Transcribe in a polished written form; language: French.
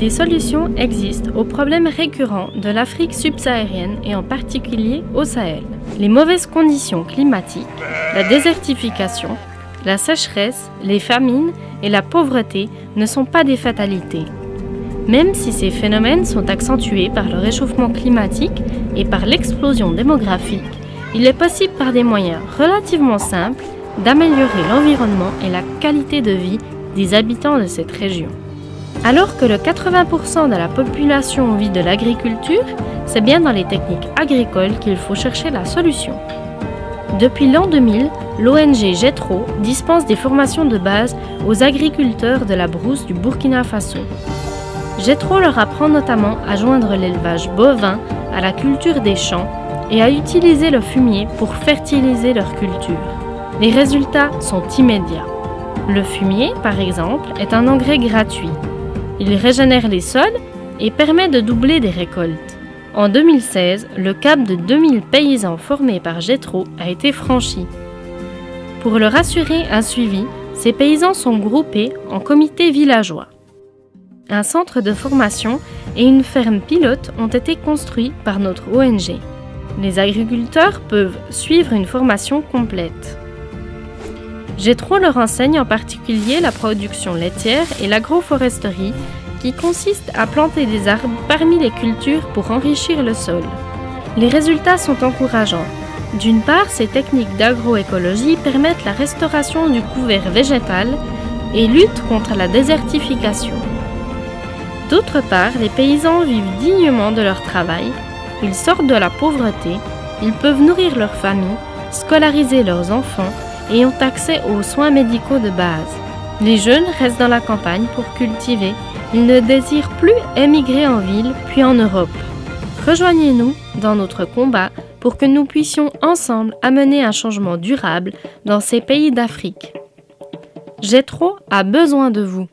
des solutions existent aux problèmes récurrents de l'Afrique subsaharienne et en particulier au Sahel. Les mauvaises conditions climatiques, la désertification, la sécheresse, les famines et la pauvreté ne sont pas des fatalités. Même si ces phénomènes sont accentués par le réchauffement climatique et par l'explosion démographique, il est possible par des moyens relativement simples d'améliorer l'environnement et la qualité de vie des habitants de cette région. Alors que le 80% de la population vit de l'agriculture, c'est bien dans les techniques agricoles qu'il faut chercher la solution. Depuis l'an 2000, l'ONG JETRO dispense des formations de base aux agriculteurs de la brousse du Burkina Faso. JETRO leur apprend notamment à joindre l'élevage bovin à la culture des champs et à utiliser le fumier pour fertiliser leur culture. Les résultats sont immédiats. Le fumier, par exemple, est un engrais gratuit. Il régénère les sols et permet de doubler des récoltes. En 2016, le cap de 2000 paysans formés par JETRO a été franchi. Pour leur assurer un suivi, ces paysans sont groupés en comités villageois. Un centre de formation et une ferme pilote ont été construits par notre ONG. Les agriculteurs peuvent suivre une formation complète. JETRO leur enseigne en particulier la production laitière et l'agroforesterie qui consiste à planter des arbres parmi les cultures pour enrichir le sol. Les résultats sont encourageants. D'une part, ces techniques d'agroécologie permettent la restauration du couvert végétal et luttent contre la désertification. D'autre part, les paysans vivent dignement de leur travail, ils sortent de la pauvreté, ils peuvent nourrir leur famille, scolariser leurs enfants et ont accès aux soins médicaux de base. Les jeunes restent dans la campagne pour cultiver, ils ne désirent plus émigrer en ville puis en Europe. Rejoignez-nous dans notre combat pour que nous puissions ensemble amener un changement durable dans ces pays d'Afrique. JETRO a besoin de vous.